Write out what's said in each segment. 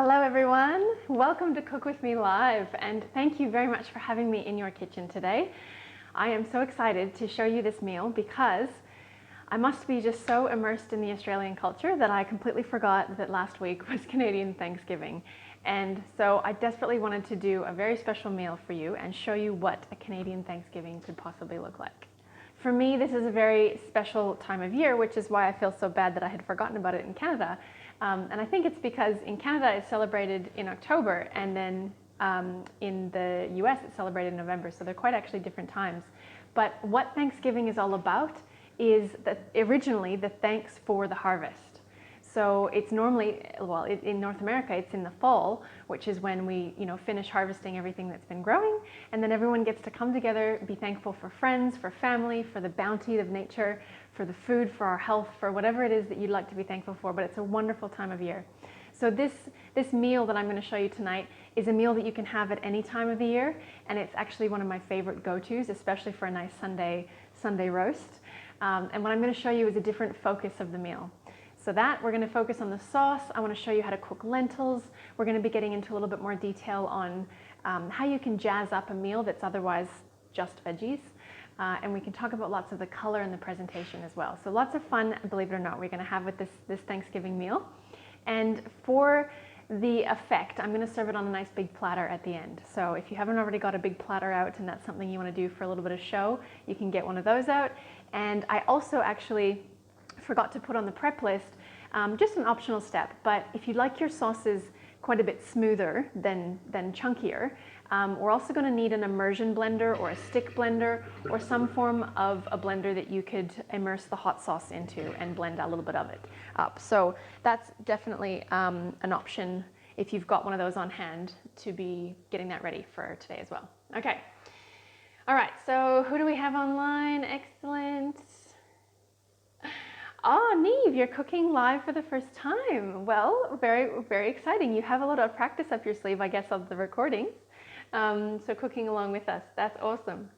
Hello everyone, welcome to Cook With Me Live, and thank you very much for having me in your kitchen today. I am so excited to show you this meal because I must be just so immersed in the Australian culture that I completely forgot that last week was Canadian Thanksgiving. And so I desperately wanted to do a very special meal for you and show you what a Canadian Thanksgiving could possibly look like. For me, this is a very special time of year, which is why I feel so bad that I had forgotten about it in Canada. And I think it's because in Canada it's celebrated in October, and then in the US it's celebrated in November, so they're quite actually different times. But what Thanksgiving is all about is that originally the thanks for the harvest. So it's normally, well, in North America it's in the fall, which is when we finish harvesting everything that's been growing, and then everyone gets to come together, be thankful for friends, for family, for the bounty of nature, for the food, for our health, for whatever it is that you'd like to be thankful for, but it's a wonderful time of year. So this meal that I'm going to show you tonight is a meal that you can have at any time of the year, and it's actually one of my favorite go-tos, especially for a nice Sunday roast. And what I'm going to show you is a different focus of the meal. So that we're going to focus on the sauce. I want to show you how to cook lentils. We're going to be getting into a little bit more detail on how you can jazz up a meal that's otherwise just veggies. And we can talk about lots of the color and the presentation as well. So lots of fun, believe it or not, we're going to have with this Thanksgiving meal. And for the effect, I'm going to serve it on a nice big platter at the end. So if you haven't already got a big platter out and that's something you want to do for a little bit of show, you can get one of those out. And I also actually forgot to put on the prep list just an optional step, but if you'd like your sauces quite a bit smoother than chunkier, we're also going to need an immersion blender or a stick blender or some form of a blender that you could immerse the hot sauce into and blend a little bit of it up. So that's definitely an option if you've got one of those on hand to be getting that ready for today as well. Okay. All right, so who do we have online? Excellent. Oh, Neve, you're cooking live for the first time. Well, very, very exciting. You have a lot of practice up your sleeve, I guess, of the recordings. So cooking along with us, that's awesome.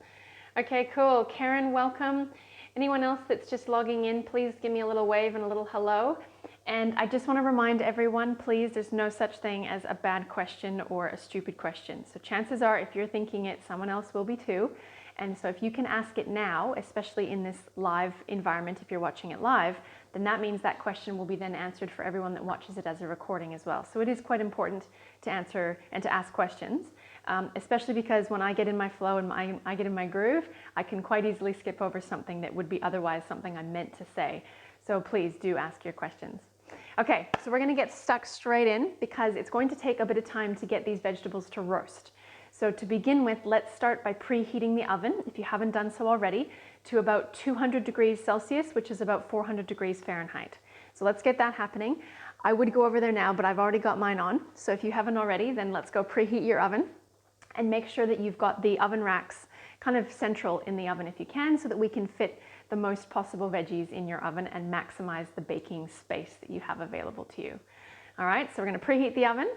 Okay, cool. Karen, welcome. Anyone else that's just logging in, please give me a little wave and a little hello. And I just want to remind everyone, please, there's no such thing as a bad question or a stupid question. So chances are, if you're thinking it, someone else will be too. And so if you can ask it now, especially in this live environment, if you're watching it live, then that means that question will be then answered for everyone that watches it as a recording as well. So it is quite important to answer and to ask questions, especially because when I get in my flow and I get in my groove, I can quite easily skip over something that would be otherwise something I meant to say. So please do ask your questions. Okay, so we're going to get stuck straight in because it's going to take a bit of time to get these vegetables to roast. So to begin with, let's start by preheating the oven, if you haven't done so already, to about 200 degrees Celsius, which is about 400 degrees Fahrenheit. So let's get that happening. I would go over there now, but I've already got mine on. So if you haven't already, then let's go preheat your oven and make sure that you've got the oven racks kind of central in the oven if you can, so that we can fit the most possible veggies in your oven and maximize the baking space that you have available to you. All right, so we're going to preheat the oven.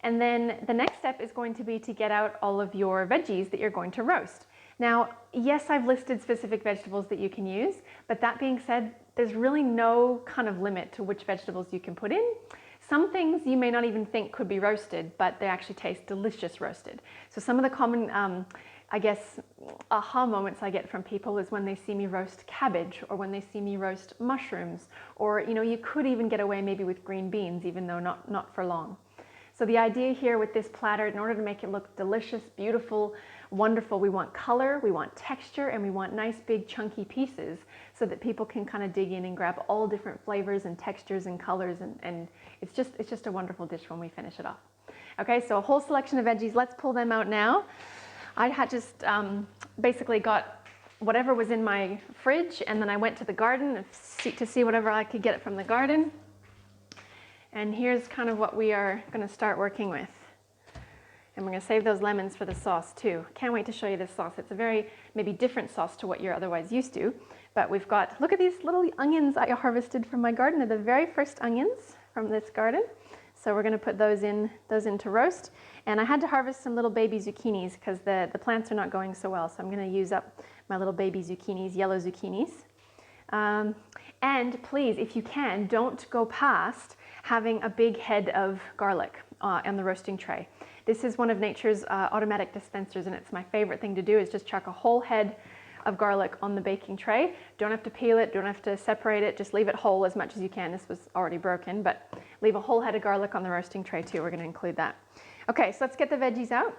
And then the next step is going to be to get out all of your veggies that you're going to roast. Now, yes, I've listed specific vegetables that you can use, but that being said, there's really no kind of limit to which vegetables you can put in. Some things you may not even think could be roasted, but they actually taste delicious roasted. So some of the common, I guess, aha moments I get from people is when they see me roast cabbage, or when they see me roast mushrooms, or you could even get away maybe with green beans, even though not for long. So the idea here with this platter, in order to make it look delicious, beautiful, wonderful, we want color, we want texture, and we want nice big chunky pieces so that people can kind of dig in and grab all different flavors and textures and colors, and it's just a wonderful dish when we finish it off. Okay, so a whole selection of veggies, let's pull them out now. I had just basically got whatever was in my fridge, and then I went to the garden to see whatever I could get from the garden. And here's kind of what we are going to start working with. And we're going to save those lemons for the sauce too. Can't wait to show you this sauce. It's a very maybe different sauce to what you're otherwise used to. But we've got, look at these little onions I harvested from my garden. They're the very first onions from this garden. So we're going to put those in to roast. And I had to harvest some little baby zucchinis because the plants are not going so well. So I'm going to use up my little baby zucchinis, yellow zucchinis. And please, if you can, don't go past having a big head of garlic. on the roasting tray. This is one of nature's automatic dispensers, and it's my favorite thing to do is just chuck a whole head of garlic on the baking tray. Don't have to peel it, don't have to separate it, just leave it whole as much as you can. This was already broken, but leave a whole head of garlic on the roasting tray too. We're going to include that. Okay, so let's get the veggies out.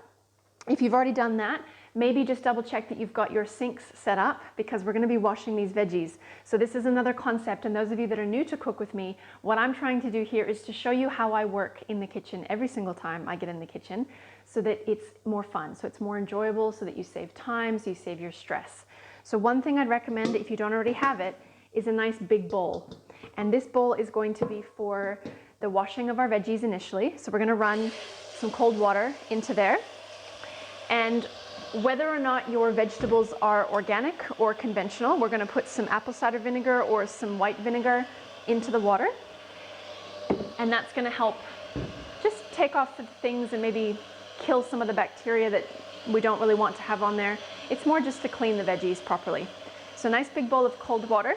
If you've already done that, maybe just double check that you've got your sinks set up, because we're going to be washing these veggies. So this is another concept, and those of you that are new to Cook With Me, what I'm trying to do here is to show you how I work in the kitchen every single time I get in the kitchen, so that it's more fun, so it's more enjoyable, so that you save time, so you save your stress. So one thing I'd recommend, if you don't already have it, is a nice big bowl. And this bowl is going to be for the washing of our veggies initially. So we're going to run some cold water into there. And whether or not your vegetables are organic or conventional, we're going to put some apple cider vinegar or some white vinegar into the water. And that's going to help just take off the things and maybe kill some of the bacteria that we don't really want to have on there. It's more just to clean the veggies properly. So a nice big bowl of cold water.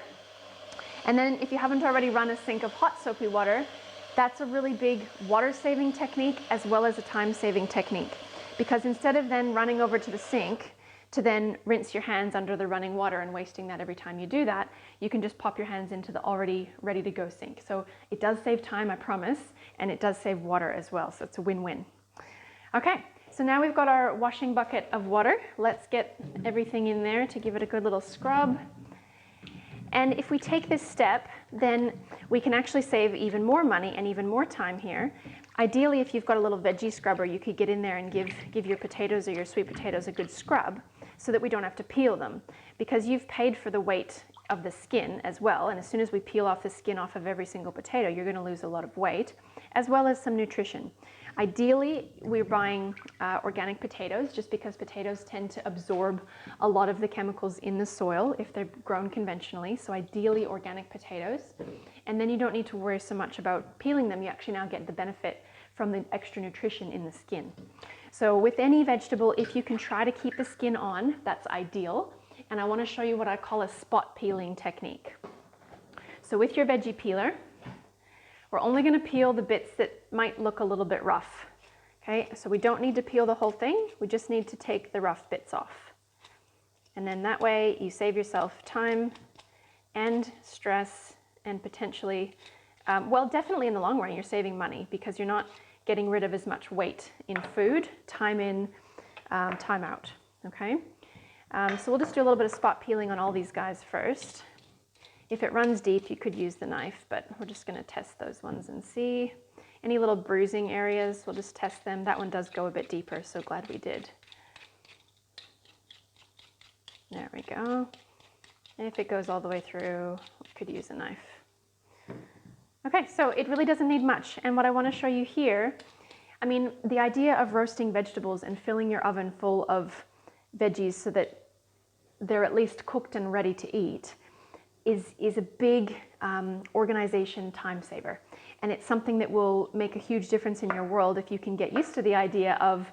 And then if you haven't already run a sink of hot soapy water, that's a really big water saving technique as well as a time saving technique. Because instead of then running over to the sink to then rinse your hands under the running water and wasting that every time you do that, you can just pop your hands into the already ready to go sink. So it does save time, I promise, and it does save water as well. So it's a win-win. Okay, so now we've got our washing bucket of water. Let's get everything in there to give it a good little scrub. And if we take this step, then we can actually save even more money and even more time here. Ideally, if you've got a little veggie scrubber, you could get in there and give your potatoes or your sweet potatoes a good scrub so that we don't have to peel them, because you've paid for the weight of the skin as well. And as soon as we peel off the skin off of every single potato, you're going to lose a lot of weight as well as some nutrition. Ideally, we're buying organic potatoes, just because potatoes tend to absorb a lot of the chemicals in the soil if they're grown conventionally. So ideally organic potatoes. And then you don't need to worry so much about peeling them. You actually now get the benefit from the extra nutrition in the skin. So with any vegetable, if you can try to keep the skin on, that's ideal. And I want to show you what I call a spot peeling technique. So with your veggie peeler, we're only going to peel the bits that might look a little bit rough. Okay, so we don't need to peel the whole thing. We just need to take the rough bits off. And then that way you save yourself time and stress and potentially, well, definitely in the long run, you're saving money because you're not getting rid of as much weight in food, time in, time out. Okay, so we'll just do a little bit of spot peeling on all these guys first. If it runs deep, you could use the knife, but we're just going to test those ones and see. Any little bruising areas, we'll just test them. That one does go a bit deeper, so glad we did. There we go. And if it goes all the way through, we could use a knife. Okay, so it really doesn't need much. And what I want to show you here, I mean, the idea of roasting vegetables and filling your oven full of veggies so that they're at least cooked and ready to eat is a big organization time saver. And it's something that will make a huge difference in your world if you can get used to the idea of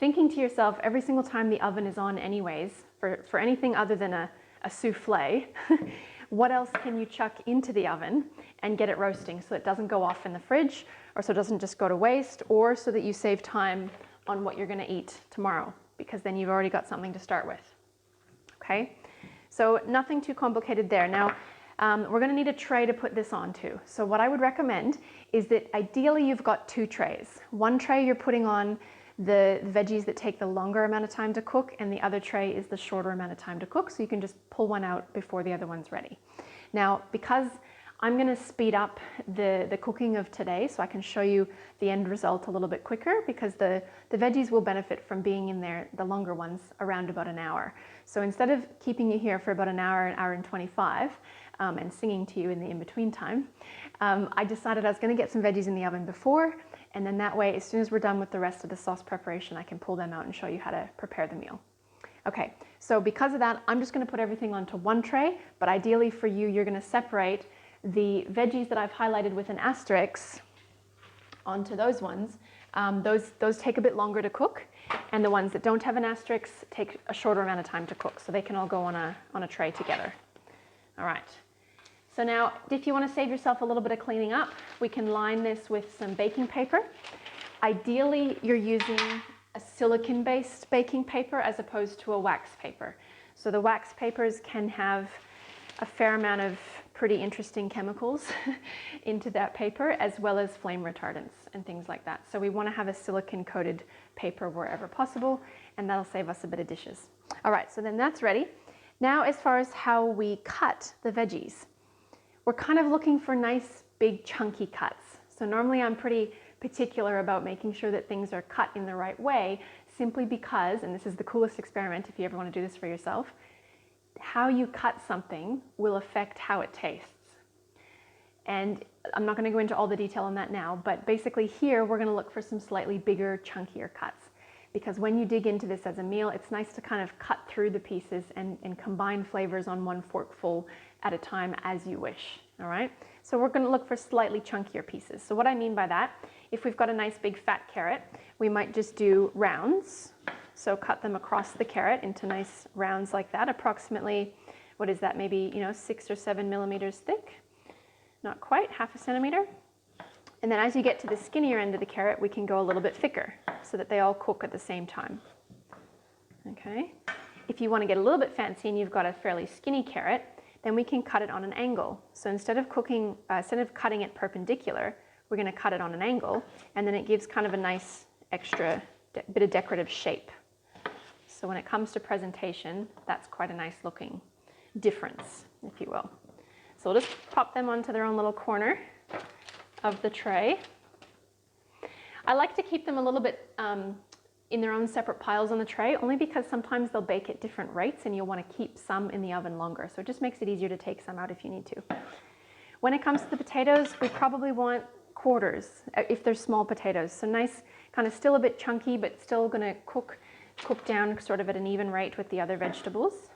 thinking to yourself every single time the oven is on anyways, for anything other than a souffle, what else can you chuck into the oven and get it roasting so it doesn't go off in the fridge, or so it doesn't just go to waste, or so that you save time on what you're going to eat tomorrow, because then you've already got something to start with. Okay? So nothing too complicated there. Now, we're going to need a tray to put this onto. So what I would recommend is that ideally you've got two trays. One tray you're putting on the veggies that take the longer amount of time to cook, and the other tray is the shorter amount of time to cook, so you can just pull one out before the other one's ready. Now, because I'm going to speed up the cooking of today so I can show you the end result a little bit quicker, because the veggies will benefit from being in there, the longer ones, around about an hour. So instead of keeping you here for about an hour and 25, and singing to you in the in-between time, I decided I was going to get some veggies in the oven before, and then that way, as soon as we're done with the rest of the sauce preparation, I can pull them out and show you how to prepare the meal. Okay, so because of that, I'm just going to put everything onto one tray, but ideally for you, you're going to separate the veggies that I've highlighted with an asterisk onto those ones. Those take a bit longer to cook, and the ones that don't have an asterisk take a shorter amount of time to cook, so they can all go on a tray together. All right. So now, if you want to save yourself a little bit of cleaning up, we can line this with some baking paper. Ideally, you're using a silicone-based baking paper as opposed to a wax paper. So the wax papers can have a fair amount of pretty interesting chemicals into that paper, as well as flame retardants and things like that. So we want to have a silicone-coated paper wherever possible, and that'll save us a bit of dishes. All right, so then that's ready. Now, as far as how we cut the veggies, we're kind of looking for nice, big, chunky cuts. So normally I'm pretty particular about making sure that things are cut in the right way, simply because, and this is the coolest experiment if you ever want to do this for yourself, how you cut something will affect how it tastes. And I'm not going to go into all the detail on that now, but basically here we're going to look for some slightly bigger, chunkier cuts. Because when you dig into this as a meal, it's nice to kind of cut through the pieces and combine flavors on one forkful at a time as you wish, all right? So we're going to look for slightly chunkier pieces. So what I mean by that, if we've got a nice big fat carrot, we might just do rounds. So cut them across the carrot into nice rounds like that, approximately, what is that, maybe 6 or 7 millimeters thick? Not quite, half a centimeter. And then as you get to the skinnier end of the carrot, we can go a little bit thicker so that they all cook at the same time. Okay. If you want to get a little bit fancy and you've got a fairly skinny carrot, then we can cut it on an angle. So instead of cutting it perpendicular, we're going to cut it on an angle, and then it gives kind of a nice extra bit of decorative shape. So when it comes to presentation, that's quite a nice looking difference, if you will. So we'll just pop them onto their own little corner of the tray. I like to keep them a little bit in their own separate piles on the tray, only because sometimes they'll bake at different rates and you'll want to keep some in the oven longer. So it just makes it easier to take some out if you need to. When it comes to the potatoes, we probably want quarters if they're small potatoes. So nice, kind of still a bit chunky, but still going to cook down sort of at an even rate with the other vegetables,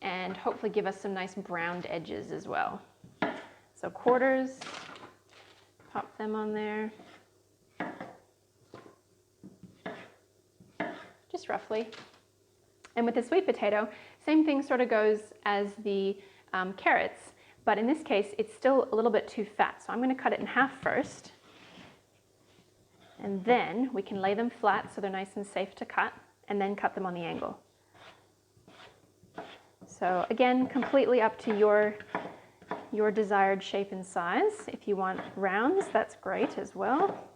and hopefully give us some nice browned edges as well. So quarters, pop them on there, just roughly. And with the sweet potato, same thing sort of goes as the carrots, but in this case, it's still a little bit too fat. So I'm going to cut it in half first, and then we can lay them flat so they're nice and safe to cut, and then cut them on the angle. So again, completely up to your desired shape and size. If you want rounds, that's great as well.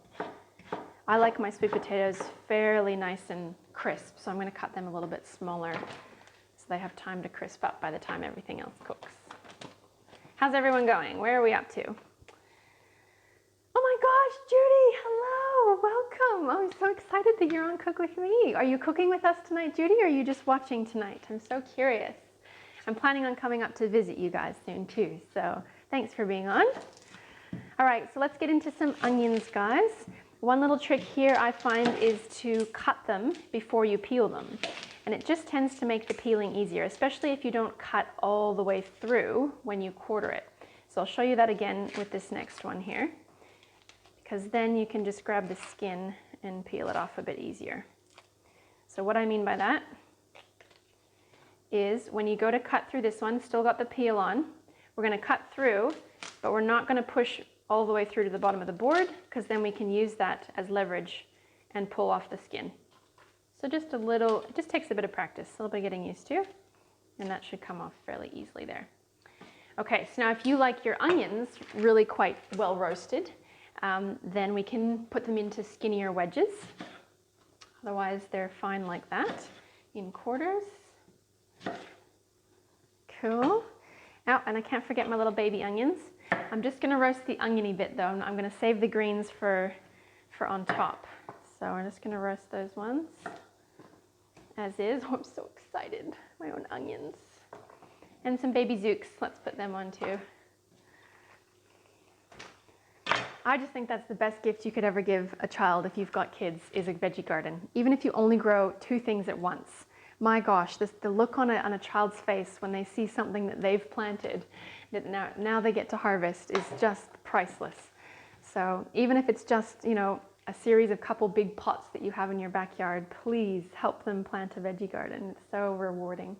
I like my sweet potatoes fairly nice and crisp, so I'm going to cut them a little bit smaller so they have time to crisp up by the time everything else cooks. How's everyone going? Where are we up to? Oh my gosh, Judy, hello, welcome. Oh, I'm so excited that you're on Cook With Me. Are you cooking with us tonight, Judy, or are you just watching tonight? I'm so curious. I'm planning on coming up to visit you guys soon too, so thanks for being on. All right, so let's get into some onions, guys. One little trick here I find is to cut them before you peel them. And it just tends to make the peeling easier, especially if you don't cut all the way through when you quarter it. So I'll show you that again with this next one here, because then you can just grab the skin and peel it off a bit easier. So what I mean by that is when you go to cut through this one, still got the peel on, we're going to cut through, but we're not going to push all the way through to the bottom of the board, because then we can use that as leverage and pull off the skin. So just a little, it just takes a bit of practice, a little bit of getting used to, and that should come off fairly easily there. Okay, so now if you like your onions really quite well roasted, then we can put them into skinnier wedges. Otherwise, they're fine like that, in quarters. Cool. Oh, and I can't forget my little baby onions. I'm just going to roast the oniony bit though. I'm going to save the greens for on top. So we're just going to roast those ones as is. Oh, I'm so excited. My own onions. And some baby zooks. Let's put them on too. I just think that's the best gift you could ever give a child if you've got kids, is a veggie garden. Even if you only grow 2 things at once. My gosh, the look on a child's face when they see something that they've planted that now they get to harvest is just priceless. So even if it's just, a series of couple big pots that you have in your backyard, please help them plant a veggie garden. It's so rewarding.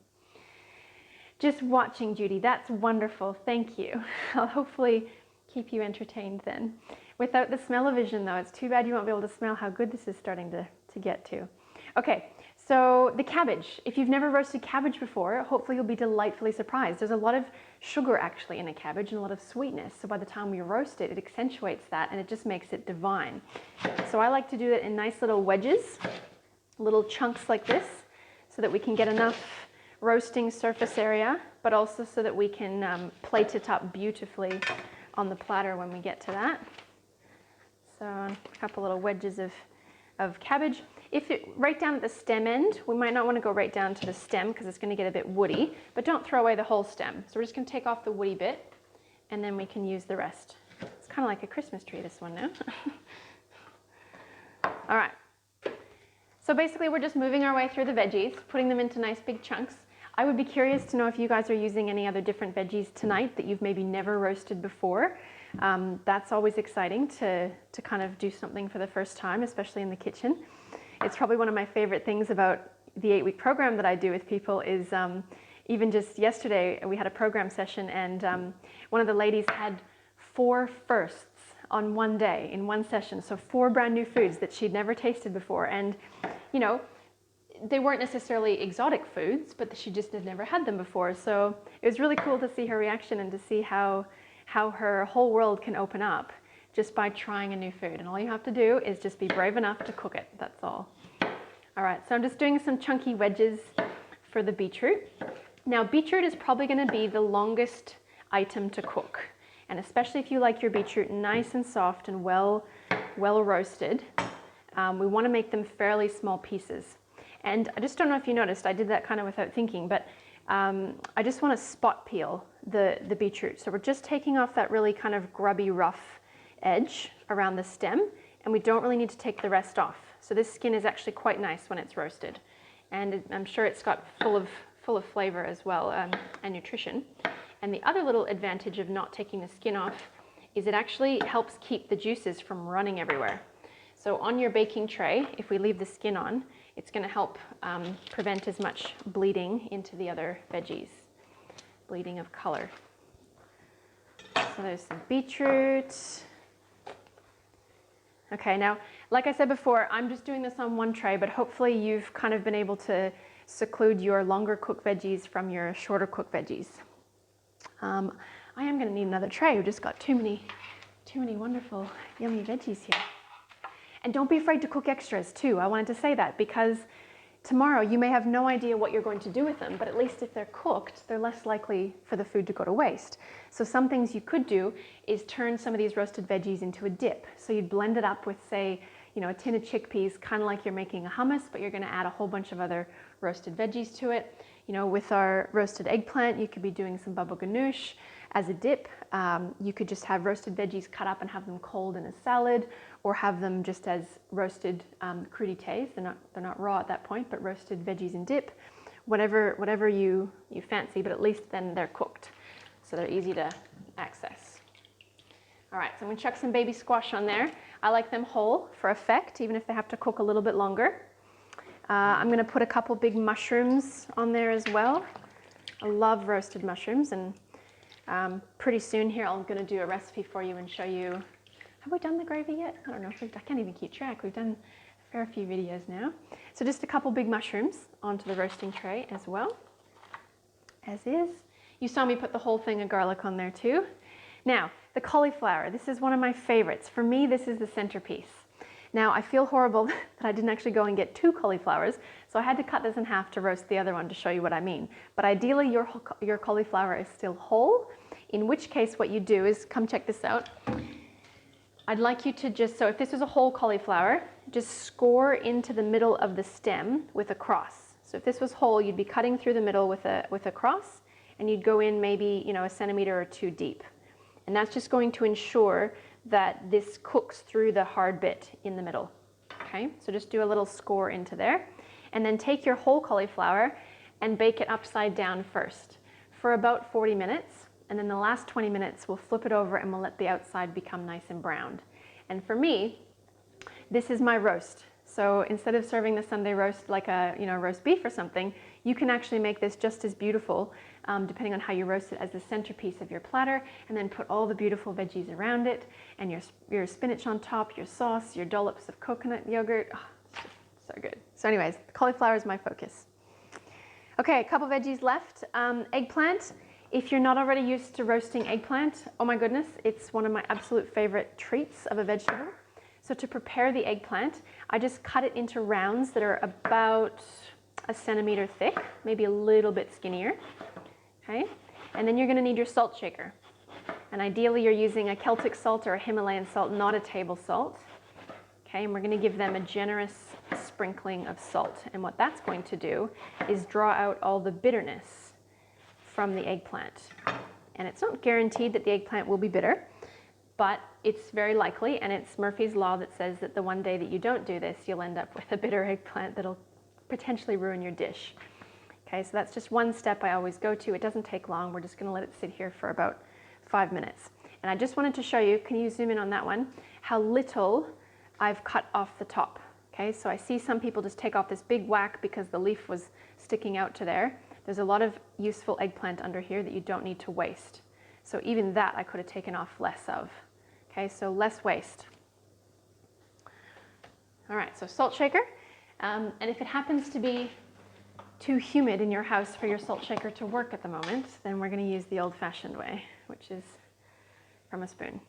Just watching, Judy, that's wonderful. Thank you. I'll hopefully keep you entertained then. Without the smell-o-vision though, it's too bad you won't be able to smell how good this is starting to get to. Okay, so the cabbage. If you've never roasted cabbage before, hopefully you'll be delightfully surprised. There's a lot of sugar actually in a cabbage and a lot of sweetness. So by the time we roast it, it accentuates that and it just makes it divine. So I like to do it in nice little wedges, little chunks like this, so that we can get enough roasting surface area, but also so that we can plate it up beautifully on the platter when we get to that. So a couple little wedges of cabbage. If it right down at the stem end, we might not want to go right down to the stem because it's going to get a bit woody, but don't throw away the whole stem. So we're just going to take off the woody bit and then we can use the rest. It's kind of like a Christmas tree, this one now. All right. So basically we're just moving our way through the veggies, putting them into nice big chunks. I would be curious to know if you guys are using any other different veggies tonight that you've maybe never roasted before. That's always exciting to kind of do something for the first time, especially in the kitchen. It's probably one of my favorite things about the 8-week program that I do with people is even just yesterday we had a program session and one of the ladies had 4 firsts on one day in one session. So 4 brand new foods that she'd never tasted before. And, you know, they weren't necessarily exotic foods, but she just had never had them before. So it was really cool to see her reaction and to see how her whole world can open up just by trying a new food. And all you have to do is just be brave enough to cook it. That's all. All right, so I'm just doing some chunky wedges for the beetroot. Now, beetroot is probably going to be the longest item to cook. And especially if you like your beetroot nice and soft and well roasted, we want to make them fairly small pieces. And I just don't know if you noticed, I did that kind of without thinking, but I just want to spot peel the beetroot. So we're just taking off that really kind of grubby, rough edge around the stem, and we don't really need to take the rest off. So this skin is actually quite nice when it's roasted. And I'm sure it's got full of flavor as well, and nutrition. And the other little advantage of not taking the skin off is it actually helps keep the juices from running everywhere. So on your baking tray, if we leave the skin on, it's going to help prevent as much bleeding into the other veggies, bleeding of color. So there's some beetroot. Okay, now, like I said before, I'm just doing this on one tray, but hopefully you've kind of been able to seclude your longer cooked veggies from your shorter cooked veggies. I am going to need another tray. We've just got too many wonderful, yummy veggies here. And don't be afraid to cook extras too. I wanted to say that because tomorrow you may have no idea what you're going to do with them, but at least if they're cooked, they're less likely for the food to go to waste. So some things you could do is turn some of these roasted veggies into a dip. So you'd blend it up with, say, you know, a tin of chickpeas, kind of like you're making a hummus, but you're going to add a whole bunch of other roasted veggies to it. You know, with our roasted eggplant, you could be doing some baba ganoush as a dip. You could just have roasted veggies cut up and have them cold in a salad, or have them just as roasted crudités. They're not raw at that point, but roasted veggies in dip. Whatever you fancy, but at least then they're cooked, so they're easy to access. All right, so I'm gonna chuck some baby squash on there. I like them whole for effect, even if they have to cook a little bit longer. I'm gonna put a couple big mushrooms on there as well. I love roasted mushrooms, and pretty soon here I'm gonna do a recipe for you and show you. Have we done the gravy yet? I don't know, I can't even keep track. We've done a fair few videos now. So just a couple big mushrooms onto the roasting tray as well, as is. You saw me put the whole thing of garlic on there too. Now, the cauliflower, this is one of my favorites. For me, this is the centerpiece. Now, I feel horrible that I didn't actually go and get 2 cauliflowers, so I had to cut this in half to roast the other one to show you what I mean. But ideally, your cauliflower is still whole, in which case what you do is, come check this out. I'd like you to just, so if this was a whole cauliflower, just score into the middle of the stem with a cross. So if this was whole, you'd be cutting through the middle with a cross, and you'd go in maybe, you know, 1 centimeter or 2 deep. And that's just going to ensure that this cooks through the hard bit in the middle. Okay, so just do a little score into there. And then take your whole cauliflower and bake it upside down first for about 40 minutes. And then the last 20 minutes, we'll flip it over and we'll let the outside become nice and browned. And for me, this is my roast. So instead of serving the Sunday roast like a roast beef or something, You can actually make this just as beautiful, depending on how you roast it, as the centerpiece of your platter, and then put all the beautiful veggies around it, and your spinach on top, your sauce, your dollops of coconut yogurt. Oh, it's just so good. So anyways, cauliflower is my focus. Okay, a couple veggies left. Eggplant. If you're not already used to roasting eggplant, oh my goodness, it's one of my absolute favorite treats of a vegetable. So to prepare the eggplant, I just cut it into rounds that are about 1 centimeter thick, maybe a little bit skinnier. Okay, and then you're going to need your salt shaker. And ideally you're using a Celtic salt or a Himalayan salt, not a table salt. Okay, and we're going to give them a generous sprinkling of salt. And what that's going to do is draw out all the bitterness from the eggplant. And it's not guaranteed that the eggplant will be bitter, but it's very likely, and it's Murphy's Law that says that the one day that you don't do this, you'll end up with a bitter eggplant that'll potentially ruin your dish. Okay, so that's just one step I always go to. It doesn't take long. We're just going to let it sit here for about 5 minutes. And I just wanted to show you, can you zoom in on that one, how little I've cut off the top. Okay, so I see some people just take off this big whack because the leaf was sticking out to there. There's a lot of useful eggplant under here that you don't need to waste. So even that I could have taken off less of. Okay, so less waste. All right, so salt shaker. And if it happens to be too humid in your house for your salt shaker to work at the moment, then we're going to use the old-fashioned way, which is from a spoon.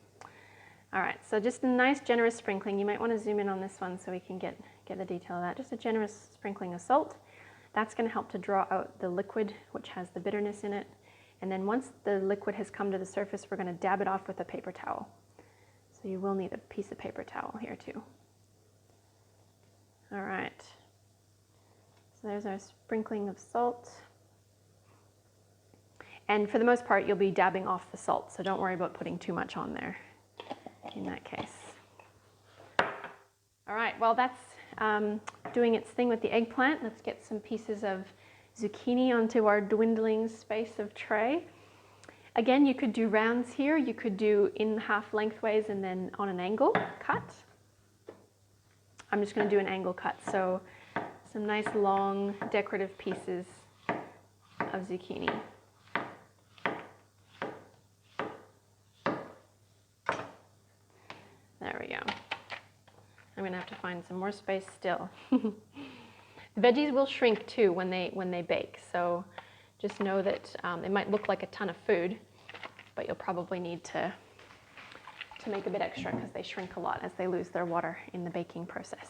All right, so just a nice generous sprinkling. You might want to zoom in on this one so we can get the detail of that. Just a generous sprinkling of salt. That's going to help to draw out the liquid, which has the bitterness in it. And then once the liquid has come to the surface, we're going to dab it off with a paper towel. So you will need a piece of paper towel here too. All right. So there's our sprinkling of salt. And for the most part, you'll be dabbing off the salt, so don't worry about putting too much on there in that case. All right, well that's doing its thing with the eggplant. Let's get some pieces of zucchini onto our dwindling space of tray. Again, you could do rounds here. You could do in half lengthways and then on an angle cut. I'm just going to do an angle cut, so some nice long decorative pieces of zucchini. There we go. I'm going to have to find some more space still. The veggies will shrink too when they bake, so just know that it might look like a ton of food, but you'll probably need to make a bit extra because they shrink a lot as they lose their water in the baking process.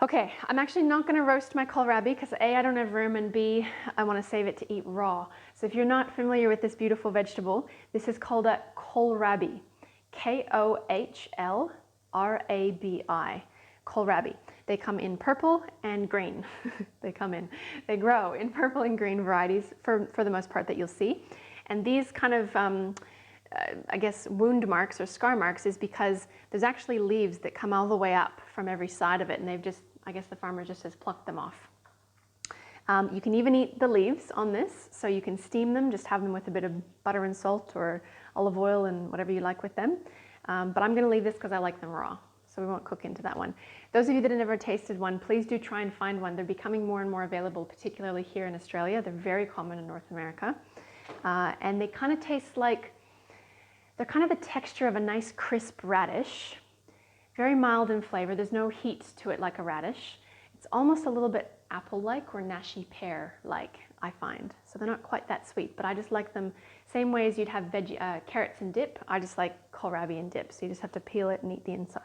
Okay, I'm actually not going to roast my kohlrabi because A, I don't have room, and B, I want to save it to eat raw. So if you're not familiar with this beautiful vegetable, this is called a kohlrabi. K-O-H-L-R-A-B-I. Kohlrabi. They come in purple and green. They grow in purple and green varieties for the most part that you'll see. And these kind of, I guess, wound marks or scar marks is because there's actually leaves that come all the way up from every side of it, and they've just, I guess the farmer just has plucked them off. You can even eat the leaves on this, so you can steam them, just have them with a bit of butter and salt or olive oil and whatever you like with them. But I'm going to leave this because I like them raw, so we won't cook into that one. Those of you that have never tasted one, please do try and find one. They're becoming more and more available, particularly here in Australia. They're very common in North America. And they kind of taste like, they're kind of the texture of a nice crisp radish, very mild in flavor. There's no heat to it like a radish. It's almost a little bit apple-like or nashi pear-like, I find. So they're not quite that sweet, but I just like them same way as you'd have carrots and dip. I just like kohlrabi and dip, so you just have to peel it and eat the inside.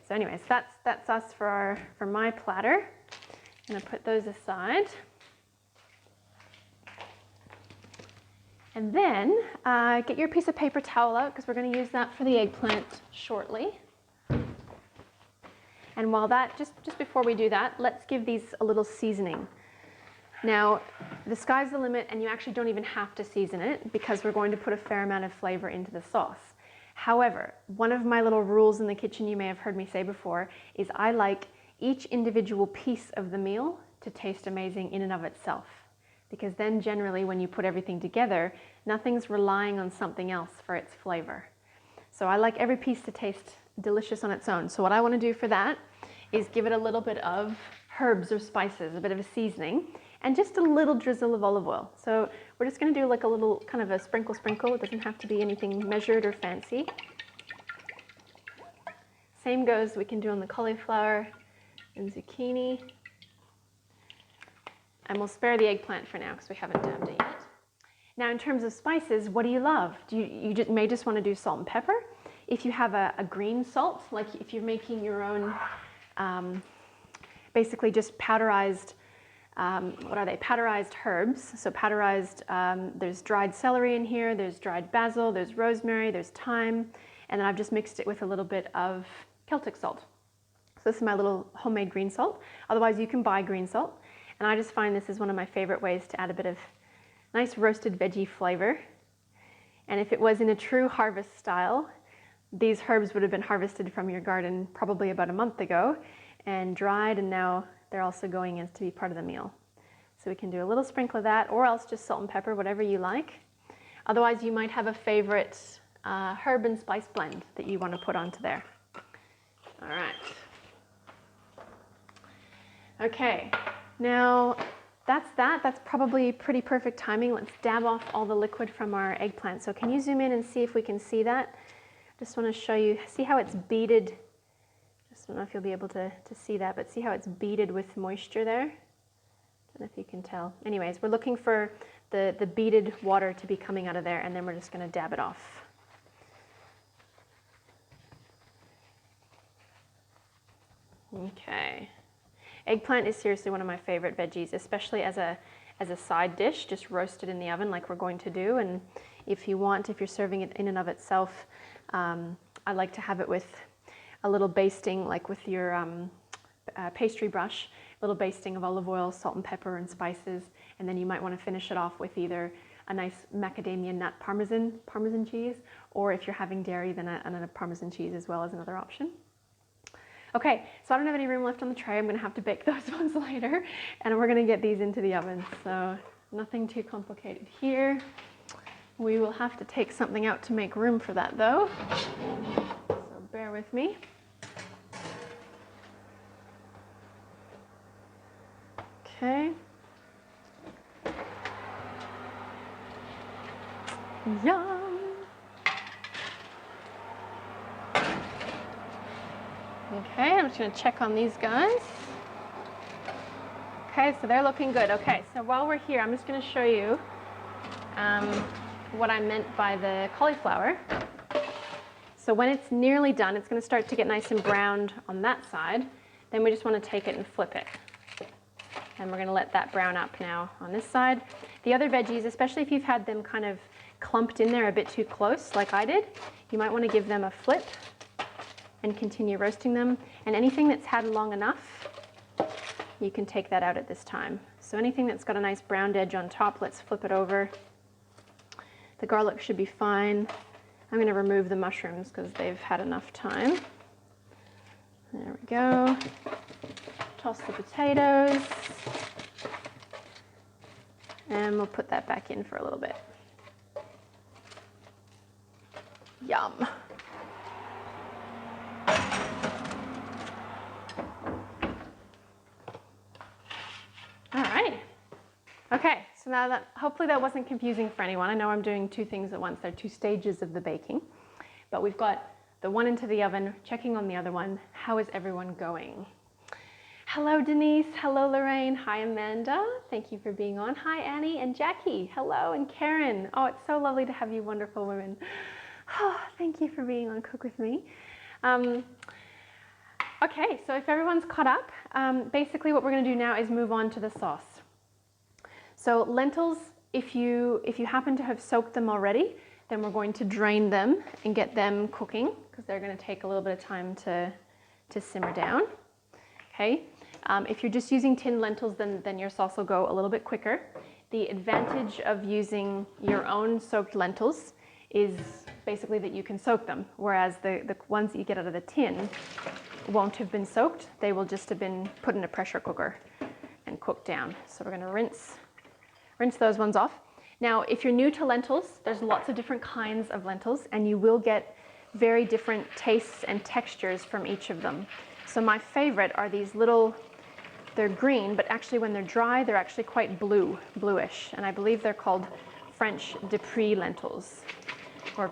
So anyways, that's us for my platter. I'm gonna put those aside. And then get your piece of paper towel out because we're going to use that for the eggplant shortly. And while that, just before we do that, let's give these a little seasoning. Now, the sky's the limit, and you actually don't even have to season it because we're going to put a fair amount of flavor into the sauce. However, one of my little rules in the kitchen, you may have heard me say before, is I like each individual piece of the meal to taste amazing in and of itself. Because then generally when you put everything together, nothing's relying on something else for its flavor. So I like every piece to taste delicious on its own. So what I want to do for that is give it a little bit of herbs or spices, a bit of a seasoning. and just a little drizzle of olive oil. So we're just going to do like a little kind of a sprinkle. It doesn't have to be anything measured or fancy. Same goes, we can do on the cauliflower and zucchini. And we'll spare the eggplant for now because we haven't dabbed it yet. Now in terms of spices, what do you love? You may just want to do salt and pepper. If you have a green salt, like if you're making your own, basically just powderized, what are they? Powderized herbs. So powderized, there's dried celery in here, there's dried basil, there's rosemary, there's thyme, and then I've just mixed it with a little bit of Celtic salt. So this is my little homemade green salt. Otherwise you can buy green salt. And I just find this is one of my favorite ways to add a bit of nice roasted veggie flavor. And if it was in a true harvest style, these herbs would have been harvested from your garden probably about a month ago and dried, and now they're also going in to be part of the meal. So we can do a little sprinkle of that, or else just salt and pepper, whatever you like. Otherwise you might have a favorite herb and spice blend that you want to put onto there. All right. Okay, now that's probably pretty perfect timing. Let's dab off all the liquid from our eggplant. So can you zoom in and see if we can see that? Just want to show you, see how it's beaded. Just don't know if you'll be able to see that, but see how it's beaded with moisture there? Don't know if you can tell. Anyways, we're looking for the beaded water to be coming out of there, and then we're just going to dab it off. Okay. Eggplant is seriously one of my favorite veggies, especially as a side dish, just roasted in the oven like we're going to do. And if you want, if you're serving it in and of itself, I like to have it with a little basting, like with your pastry brush, a little basting of olive oil, salt and pepper and spices. And then you might want to finish it off with either a nice macadamia nut parmesan cheese, or if you're having dairy, then a parmesan cheese as well as another option. Okay, so I don't have any room left on the tray. I'm going to have to bake those ones later, and we're going to get these into the oven. So nothing too complicated here. We will have to take something out to make room for that though. So bear with me. Okay. Yum! Okay, I'm just going to check on these guys. Okay, so they're looking good. Okay, so while we're here, I'm just going to show you what I meant by the cauliflower. So when it's nearly done, it's going to start to get nice and browned on that side. Then we just want to take it and flip it. And we're going to let that brown up now on this side. The other veggies, especially if you've had them kind of clumped in there a bit too close, like I did, you might want to give them a flip and continue roasting them. And anything that's had long enough, you can take that out at this time. So anything that's got a nice browned edge on top, let's flip it over. The garlic should be fine. I'm going to remove the mushrooms because they've had enough time. There we go. Toss the potatoes. And we'll put that back in for a little bit. Yum. Alrighty. Okay, so now that hopefully that wasn't confusing for anyone. I know I'm doing two things at once. There are two stages of the baking, but we've got the one into the oven, checking on the other one. How is everyone going? Hello, Denise. Hello, Lorraine. Hi, Amanda. Thank you for being on. Hi, Annie and Jackie. Hello, and Karen. Oh, it's so lovely to have you wonderful women. Oh, thank you for being on Cook With Me. Okay, so if everyone's caught up, basically what we're going to do now is move on to the sauce. So lentils, if you happen to have soaked them already, then we're going to drain them and get them cooking because they're going to take a little bit of time to simmer down. Okay, if you're just using tinned lentils, then your sauce will go a little bit quicker. The advantage of using your own soaked lentils is basically that you can soak them, whereas the ones that you get out of the tin won't have been soaked. They will just have been put in a pressure cooker and cooked down. So we're going to rinse those ones off. Now, if you're new to lentils, there's lots of different kinds of lentils, and you will get very different tastes and textures from each of them. So my favorite are these little they're green, but actually when they're dry, they're actually quite bluish. And I believe they're called French de Puy lentils, or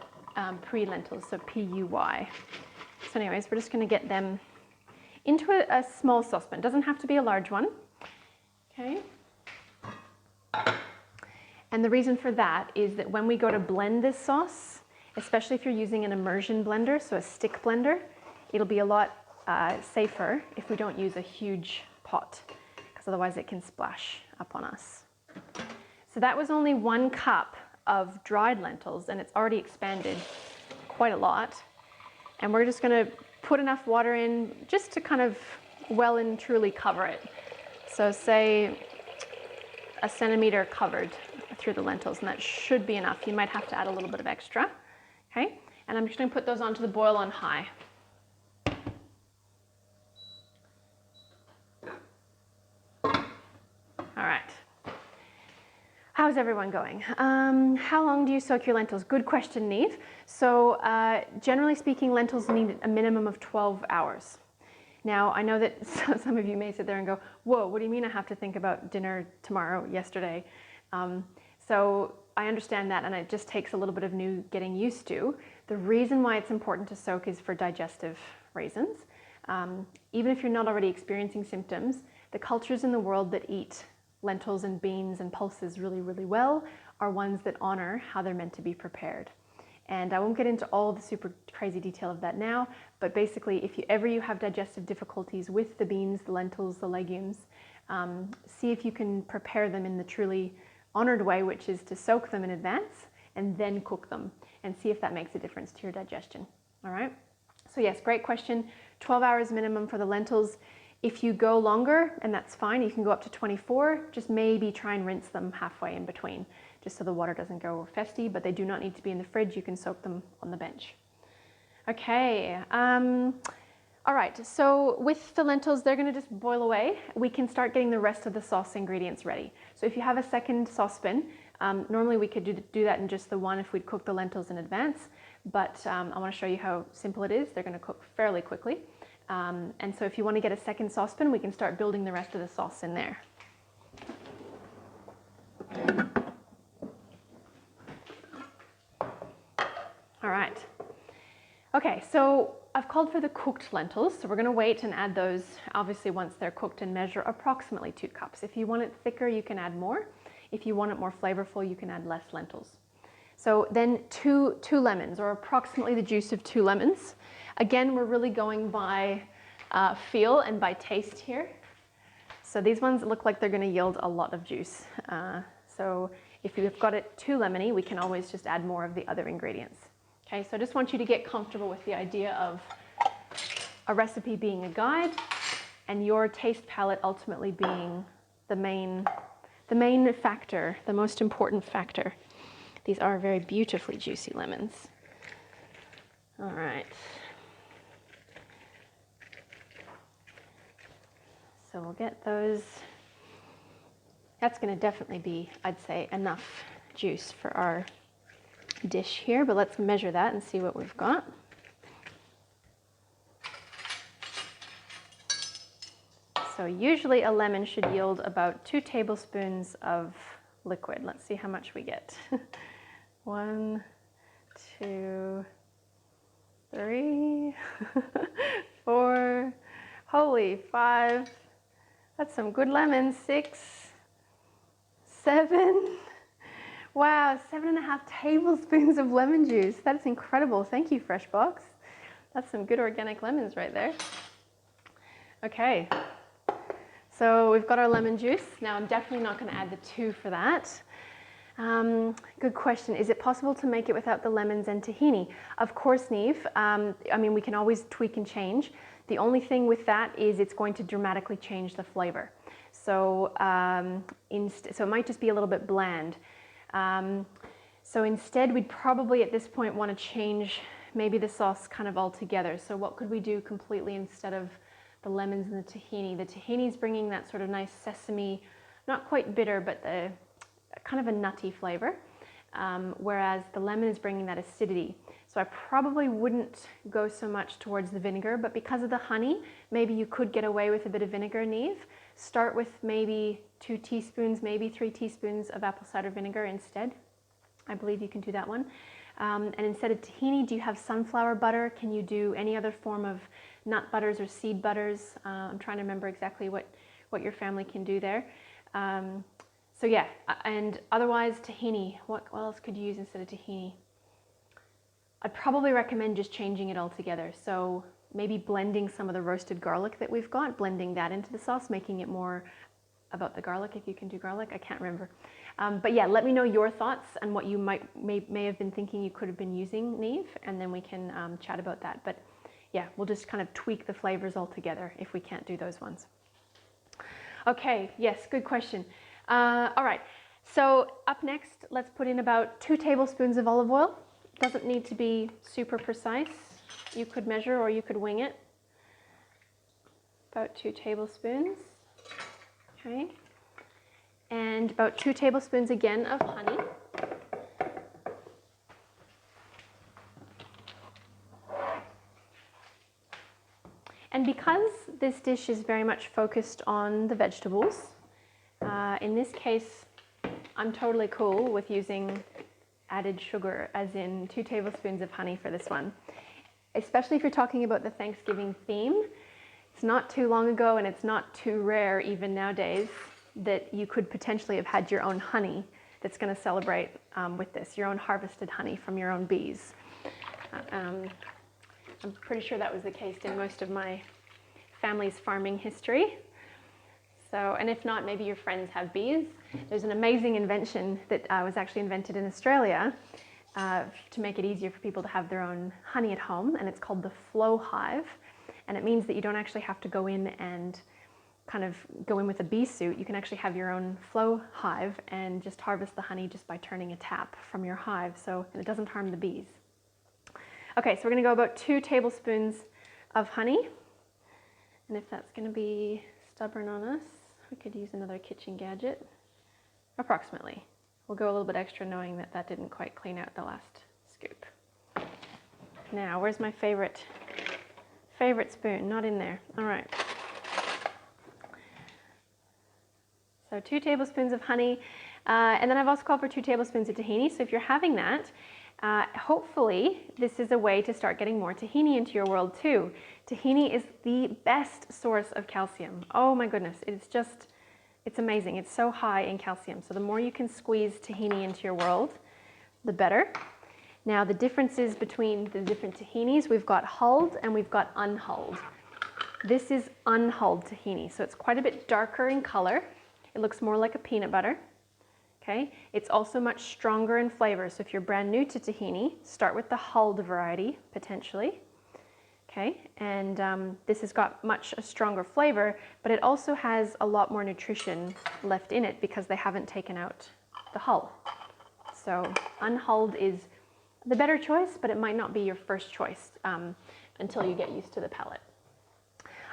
Puy lentils, so P-U-Y. So anyways, we're just going to get them into a small saucepan. It doesn't have to be a large one. Okay. And the reason for that is that when we go to blend this sauce, especially if you're using an immersion blender, so a stick blender, it'll be a lot safer if we don't use a huge pot, because otherwise it can splash up on us. So that was only 1 cup of dried lentils, and it's already expanded quite a lot. And we're just going to put enough water in just to kind of well and truly cover it. So say 1 centimeter covered through the lentils, and that should be enough. You might have to add a little bit of extra. Okay, and I'm just going to put those onto the boil on high. All right. How's everyone going? How long do you soak your lentils? Good question, Neve. So generally speaking, lentils need a minimum of 12 hours. Now, I know that some of you may sit there and go, whoa, what do you mean I have to think about dinner tomorrow, yesterday? So I understand that, and it just takes a little bit of getting used to. The reason why it's important to soak is for digestive reasons. Even if you're not already experiencing symptoms, the cultures in the world that eat lentils and beans and pulses really, really well are ones that honor how they're meant to be prepared. And I won't get into all the super crazy detail of that now, but basically if you have digestive difficulties with the beans, the lentils, the legumes, see if you can prepare them in the truly honored way, which is to soak them in advance and then cook them, and see if that makes a difference to your digestion. All right? So yes, great question. 12 hours minimum for the lentils. If you go longer, and that's fine, you can go up to 24, just maybe try and rinse them halfway in between, just so the water doesn't go festy, but they do not need to be in the fridge. You can soak them on the bench. Okay, all right, so with the lentils, they're gonna just boil away. We can start getting the rest of the sauce ingredients ready. So if you have a second saucepan, normally we could do that in just the one if we'd cook the lentils in advance, but I wanna show you how simple it is. They're gonna cook fairly quickly. And so if you wanna get a second saucepan, we can start building the rest of the sauce in there. All right. Okay, so I've called for the cooked lentils, so we're going to wait and add those obviously once they're cooked, and measure approximately 2 cups. If you want it thicker, you can add more. If you want it more flavorful, you can add less lentils. So then two lemons, or approximately the juice of 2 lemons. Again, we're really going by feel and by taste here. So these ones look like they're going to yield a lot of juice. So if you've got it too lemony, we can always just add more of the other ingredients. Okay, so I just want you to get comfortable with the idea of a recipe being a guide and your taste palette ultimately being the main factor, the most important factor. These are very beautifully juicy lemons. All right. So we'll get those. That's going to definitely be, I'd say, enough juice for our dish here, but let's measure that and see what we've got. So usually a lemon should yield about 2 tablespoons of liquid. Let's see how much we get. 1, 2, 3, 4, holy 5. That's some good lemons. 6, 7. Wow, 7.5 tablespoons of lemon juice. That's incredible. Thank you, Freshbox. That's some good organic lemons right there. Okay, so we've got our lemon juice. Now I'm definitely not going to add the 2 for that. Good question. Is it possible to make it without the lemons and tahini? Of course, Neve. I mean, we can always tweak and change. The only thing with that is it's going to dramatically change the flavor. So, so it might just be a little bit bland. So instead, we'd probably at this point want to change maybe the sauce kind of altogether. So what could we do completely instead of the lemons and the tahini? The tahini is bringing that sort of nice sesame, not quite bitter, but the kind of a nutty flavor. whereas the lemon is bringing that acidity. So I probably wouldn't go so much towards the vinegar, but because of the honey, maybe you could get away with a bit of vinegar, Neve. Start with maybe 2 teaspoons, maybe 3 teaspoons of apple cider vinegar instead. I believe you can do that one. And instead of tahini, do you have sunflower butter? Can you do any other form of nut butters or seed butters? I'm trying to remember exactly what your family can do there. So yeah, and otherwise tahini, what else could you use instead of tahini? I'd probably recommend just changing it all together. So maybe blending some of the roasted garlic that we've got, blending that into the sauce, making it more about the garlic, if you can do garlic, I can't remember. But yeah, let me know your thoughts and what you may have been thinking you could have been using, Neve, and then we can chat about that. But yeah, we'll just kind of tweak the flavors all together if we can't do those ones. Okay, yes, good question. All right, so up next, let's put in about 2 tablespoons of olive oil. Doesn't need to be super precise. You could measure or you could wing it. About 2 tablespoons. Okay. And about 2 tablespoons again of honey. And because this dish is very much focused on the vegetables, in this case, I'm totally cool with using added sugar, as in 2 tablespoons of honey for this one. Especially if you're talking about the Thanksgiving theme. It's not too long ago and it's not too rare even nowadays that you could potentially have had your own honey that's going to celebrate with this, your own harvested honey from your own bees. I'm pretty sure that was the case in most of my family's farming history. So, and if not, maybe your friends have bees. There's an amazing invention that was actually invented in Australia to make it easier for people to have their own honey at home, and it's called the flow hive. And it means that you don't actually have to go in and kind of go in with a bee suit. You can actually have your own flow hive and just harvest the honey just by turning a tap from your hive, and it doesn't harm the bees. Okay, so we're going to go about 2 tablespoons of honey. And if that's going to be stubborn on us, we could use another kitchen gadget. Approximately. We'll go a little bit extra knowing that that didn't quite clean out the last scoop. Now, where's my favorite spoon? Not in there. All right. So 2 tablespoons of honey. And then I've also called for 2 tablespoons of tahini. So if you're having that, hopefully this is a way to start getting more tahini into your world too. Tahini is the best source of calcium. Oh my goodness, it's amazing. It's so high in calcium. So the more you can squeeze tahini into your world, the better. Now the differences between the different tahinis, we've got hulled and we've got unhulled. This is unhulled tahini, so it's quite a bit darker in color. It looks more like a peanut butter. Okay, it's also much stronger in flavor. So if you're brand new to tahini, start with the hulled variety potentially. Okay, and this has got much a stronger flavor, but it also has a lot more nutrition left in it because they haven't taken out the hull. So unhulled is the better choice, but it might not be your first choice until you get used to the palate.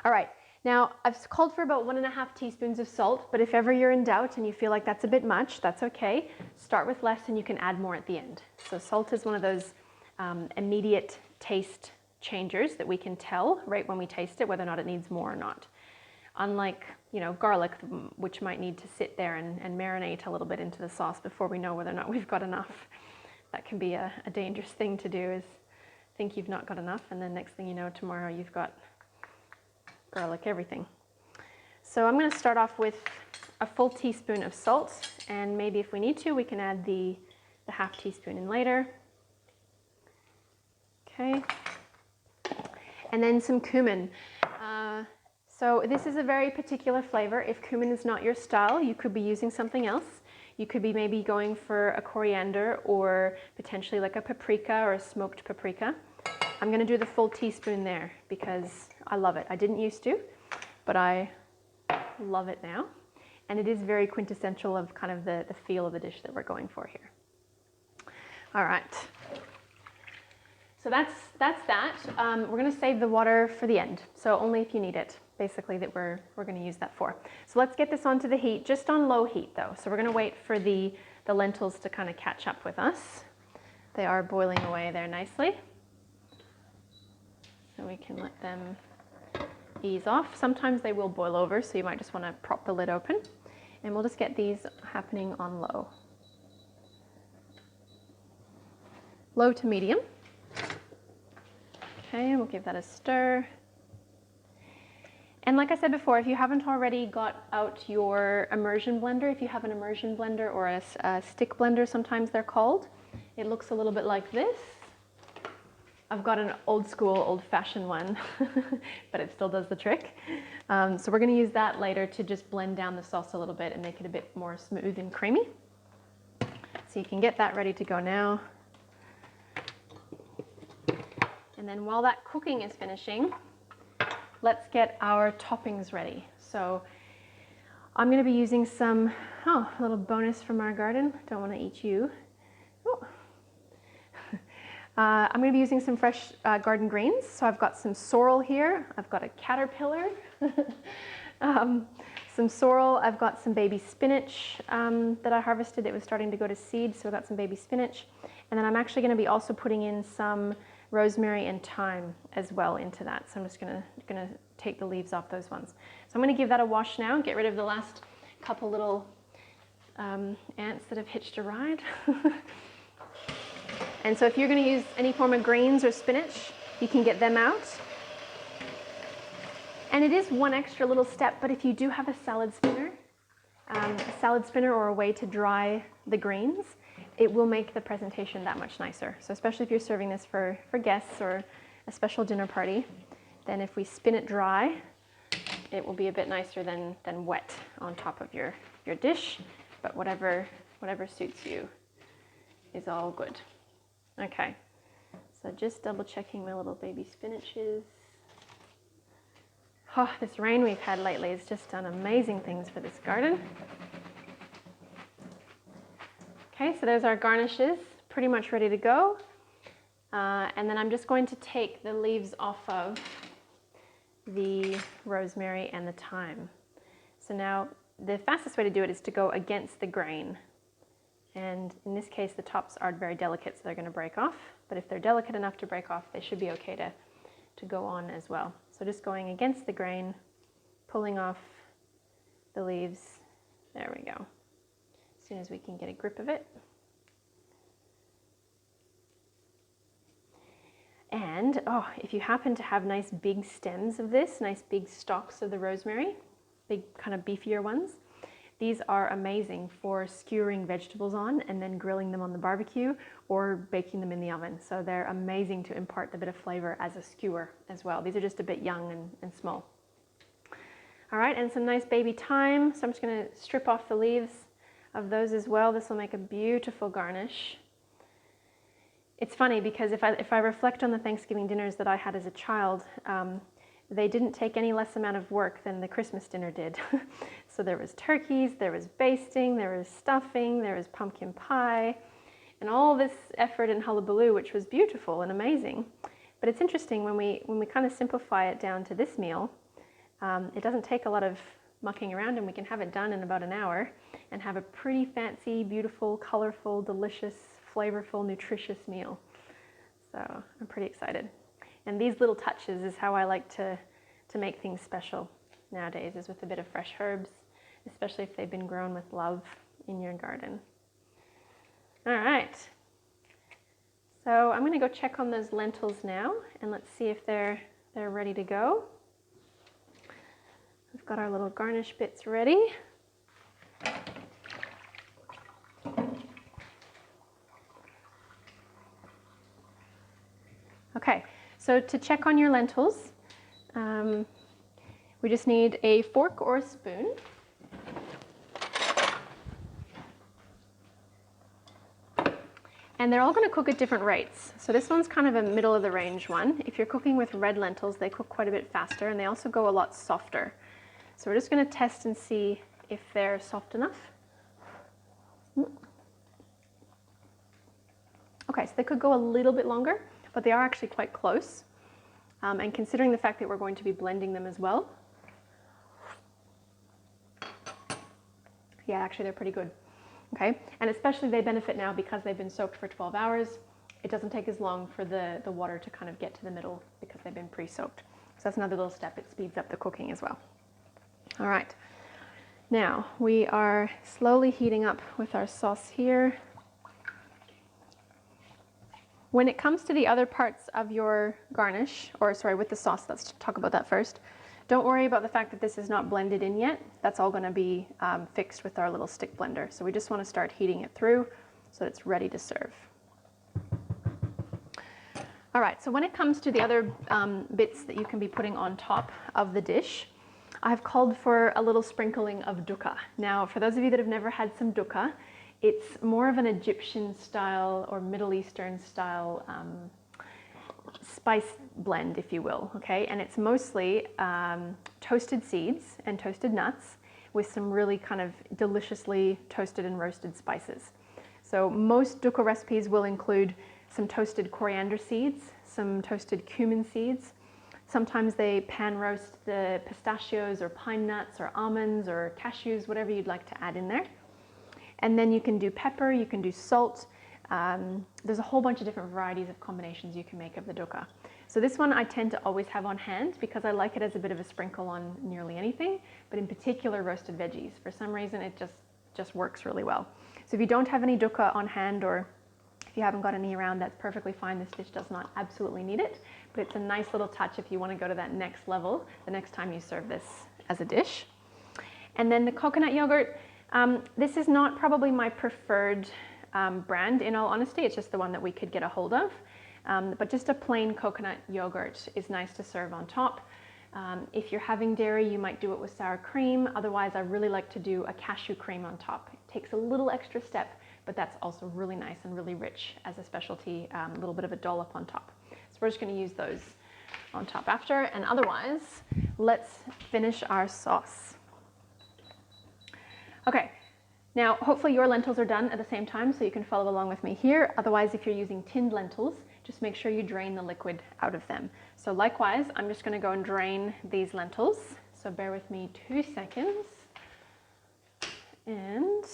All right, now I've called for about 1.5 teaspoons of salt, but if ever you're in doubt and you feel like that's a bit much, that's okay. Start with less and you can add more at the end. So salt is one of those immediate taste changers that we can tell right when we taste it whether or not it needs more or not. Unlike, garlic, which might need to sit there and marinate a little bit into the sauce before we know whether or not we've got enough. That can be a dangerous thing to do, is think you've not got enough, and then next thing you know, tomorrow you've got garlic everything. So I'm going to start off with a full teaspoon of salt, and maybe if we need to, we can add the half teaspoon in later. Okay. And then some cumin. So this is a very particular flavor. If cumin is not your style, you could be using something else. You could be maybe going for a coriander or potentially like a paprika or a smoked paprika. I'm going to do the full teaspoon there because I love it. I didn't used to, but I love it now. And it is very quintessential of kind of the feel of the dish that we're going for here. All right. So that's that. We're going to save the water for the end. So only if you need it, basically, that we're going to use that for. So let's get this onto the heat, just on low heat though. So we're going to wait for the the lentils to kind of catch up with us. They are boiling away there nicely. So we can let them ease off. Sometimes they will boil over, so you might just want to prop the lid open. And we'll just get these happening on low. Low to medium. Okay, we'll give that a stir. And like I said before, if you haven't already got out your immersion blender, if you have an immersion blender or a stick blender, sometimes they're called, it looks a little bit like this. I've got an old school, old-fashioned one, but it still does the trick. So we're going to use that later to just blend down the sauce a little bit and make it a bit more smooth and creamy. So you can get that ready to go now. And then while that cooking is finishing, let's get our toppings ready. So I'm going to be using some, a little bonus from our garden. Don't want to eat you. Oh. I'm going to be using some fresh garden greens. So I've got some sorrel here. I've got a caterpillar, some sorrel. I've got some baby spinach that I harvested. It was starting to go to seed, so I've got some baby spinach. And then I'm actually going to be also putting in some rosemary and thyme as well into that. So I'm just gonna take the leaves off those ones. So I'm gonna give that a wash now and get rid of the last couple little ants that have hitched a ride. And so if you're gonna use any form of greens or spinach, you can get them out. And it is one extra little step, but if you do have a salad spinner or a way to dry the greens, it will make the presentation that much nicer. So especially if you're serving this for guests or a special dinner party, then if we spin it dry, it will be a bit nicer than wet on top of your dish. But whatever suits you is all good. Okay, so just double checking my little baby spinaches. Oh, this rain we've had lately has just done amazing things for this garden. Okay, so there's our garnishes, pretty much ready to go. And then I'm just going to take the leaves off of the rosemary and the thyme. So now the fastest way to do it is to go against the grain. And in this case, the tops are very delicate, so they're going to break off. But if they're delicate enough to break off, they should be okay to go on as well. So just going against the grain, pulling off the leaves. There we go. As soon as we can get a grip of it. And if you happen to have nice big stems of this, nice big stalks of the rosemary, big kind of beefier ones, these are amazing for skewering vegetables on and then grilling them on the barbecue or baking them in the oven. So they're amazing to impart the bit of flavor as a skewer as well. These are just a bit young and small. All right, and some nice baby thyme. So I'm just going to strip off the leaves of those as well. This will make a beautiful garnish. It's funny because if I reflect on the Thanksgiving dinners that I had as a child, they didn't take any less amount of work than the Christmas dinner did. So there was turkeys, there was basting, there was stuffing, there was pumpkin pie, and all this effort and hullabaloo, which was beautiful and amazing. But it's interesting when we kind of simplify it down to this meal, it doesn't take a lot of mucking around, and we can have it done in about an hour and have a pretty fancy, beautiful, colorful, delicious, flavorful, nutritious meal. So I'm pretty excited. And these little touches is how I like to make things special nowadays, is with a bit of fresh herbs, especially if they've been grown with love in your garden. All right. So I'm going to go check on those lentils now, and let's see if they're ready to go. We've got our little garnish bits ready. Okay, so to check on your lentils, we just need a fork or a spoon. And they're all going to cook at different rates. So this one's kind of a middle of the range one. If you're cooking with red lentils, they cook quite a bit faster, and they also go a lot softer. So we're just going to test and see if they're soft enough. Okay, so they could go a little bit longer, but they are actually quite close. And considering the fact that we're going to be blending them as well, yeah, actually they're pretty good. okay? And especially they benefit now because they've been soaked for 12 hours. It doesn't take as long for the water to kind of get to the middle because they've been pre-soaked. So that's another little step. It speeds up the cooking as well. All right. Now we are slowly heating up with our sauce here. When it comes to the other parts of your garnish, or sorry, with the sauce, let's talk about that first. Don't worry about the fact that this is not blended in yet. That's all going to be fixed with our little stick blender. So we just want to start heating it through so that it's ready to serve. All right, so when it comes to the other bits that you can be putting on top of the dish, I've called for a little sprinkling of dukkha. Now, for those of you that have never had some dukkha, it's more of an Egyptian style or Middle Eastern style spice blend, if you will, okay? And it's mostly toasted seeds and toasted nuts with some really kind of deliciously toasted and roasted spices. So most dukkha recipes will include some toasted coriander seeds, some toasted cumin seeds. Sometimes they pan roast the pistachios or pine nuts or almonds or cashews, whatever you'd like to add in there. And then you can do pepper, you can do salt. There's a whole bunch of different varieties of combinations you can make of the dukkha. So this one I tend to always have on hand because I like it as a bit of a sprinkle on nearly anything, but in particular roasted veggies. For some reason it just works really well. So if you don't have any dukkha on hand, or if you haven't got any around, that's perfectly fine. This dish does not absolutely need it, but it's a nice little touch if you want to go to that next level the next time you serve this as a dish. And then the coconut yogurt, this is not probably my preferred brand, in all honesty. It's just the one that we could get a hold of. But just a plain coconut yogurt is nice to serve on top. If you're having dairy, you might do it with sour cream. Otherwise, I really like to do a cashew cream on top. It takes a little extra step, but that's also really nice and really rich as a specialty, a little bit of a dollop on top. So we're just going to use those on top after. And otherwise, let's finish our sauce. Okay, now hopefully your lentils are done at the same time so you can follow along with me here. Otherwise, if you're using tinned lentils, just make sure you drain the liquid out of them. So likewise, I'm just going to go and drain these lentils. So bear with me 2 seconds. And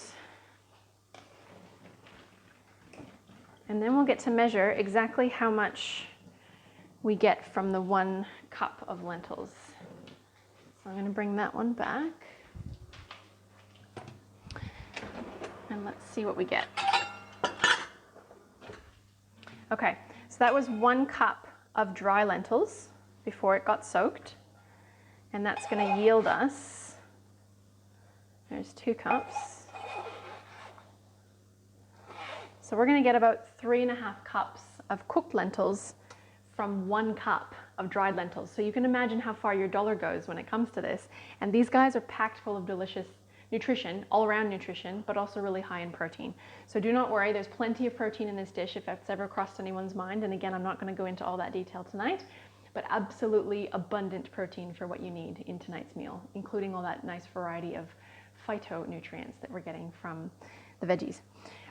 then we'll get to measure exactly how much we get from the 1 cup of lentils. So I'm going to bring that one back. And let's see what we get. Okay, so that was 1 cup of dry lentils before it got soaked. And that's going to yield us, there's 2 cups. So we're going to get about 3.5 cups of cooked lentils from 1 cup of dried lentils. So you can imagine how far your dollar goes when it comes to this. And these guys are packed full of delicious nutrition, all-around nutrition, but also really high in protein. So do not worry, there's plenty of protein in this dish if that's ever crossed anyone's mind. And again, I'm not going to go into all that detail tonight, but absolutely abundant protein for what you need in tonight's meal, including all that nice variety of phytonutrients that we're getting from the veggies.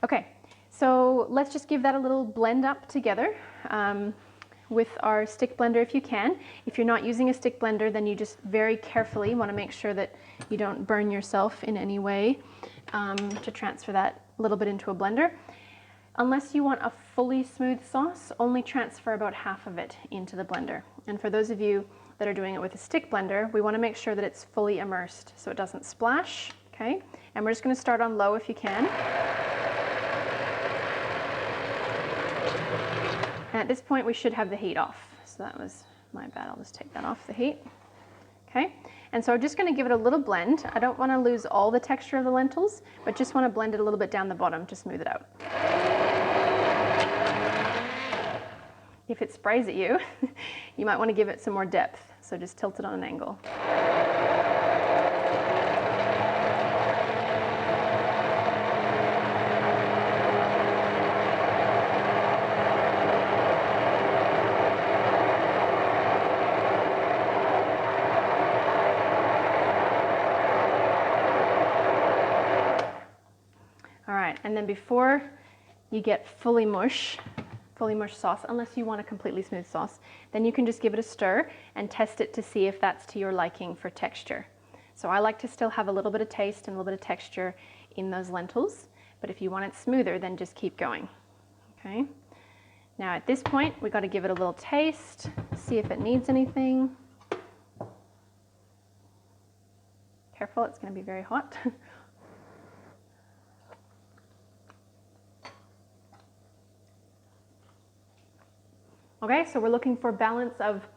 Okay, so let's just give that a little blend up together with our stick blender if you can. If you're not using a stick blender, then you just very carefully want to make sure that you don't burn yourself in any way to transfer that a little bit into a blender. Unless you want a fully smooth sauce, only transfer about half of it into the blender. And for those of you that are doing it with a stick blender, we want to make sure that it's fully immersed so it doesn't splash, okay? And we're just going to start on low if you can. And at this point, we should have the heat off. So that was my bad. I'll just take that off the heat. Okay, and so I'm just going to give it a little blend. I don't want to lose all the texture of the lentils, but just want to blend it a little bit down the bottom to smooth it out. If it sprays at you, you might want to give it some more depth. So just tilt it on an angle. And then before you get fully mush sauce, unless you want a completely smooth sauce, then you can just give it a stir and test it to see if that's to your liking for texture. So I like to still have a little bit of taste and a little bit of texture in those lentils. But if you want it smoother, then just keep going. Okay. Now at this point, we got to give it a little taste, see if it needs anything. Careful, it's going to be very hot. Okay, so we're looking for balance of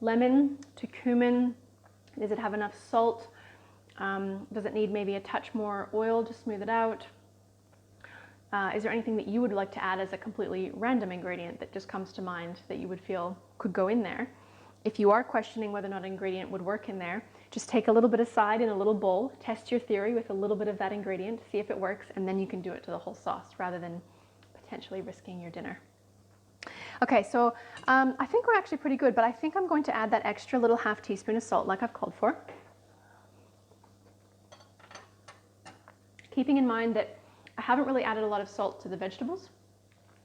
lemon to cumin. Does it have enough salt? Does it need maybe a touch more oil to smooth it out? Is there anything that you would like to add as a completely random ingredient that just comes to mind that you would feel could go in there? If you are questioning whether or not an ingredient would work in there, just take a little bit aside in a little bowl, test your theory with a little bit of that ingredient, see if it works, and then you can do it to the whole sauce rather than potentially risking your dinner. Okay, so I think we're actually pretty good, but I think I'm going to add that extra little ½ teaspoon of salt like I've called for. Keeping in mind that I haven't really added a lot of salt to the vegetables,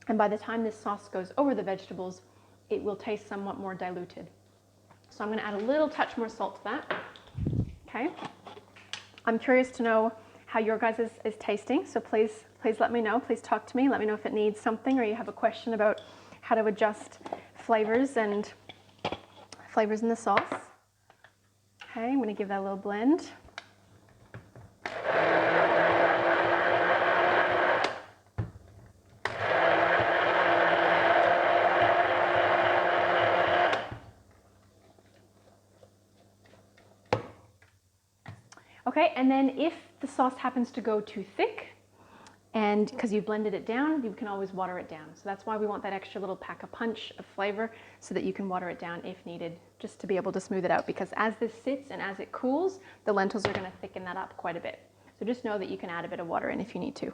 and by the time this sauce goes over the vegetables, it will taste somewhat more diluted. So I'm going to add a little touch more salt to that. Okay. I'm curious to know how your guys is tasting, so please let me know. Please talk to me. Let me know if it needs something or you have a question about how to adjust flavors in the sauce. Okay, I'm going to give that a little blend. Okay, and then if the sauce happens to go too thick, and because you've blended it down, you can always water it down. So that's why we want that extra little pack a punch of flavor so that you can water it down if needed, just to be able to smooth it out. Because as this sits and as it cools, the lentils are going to thicken that up quite a bit. So just know that you can add a bit of water in if you need to.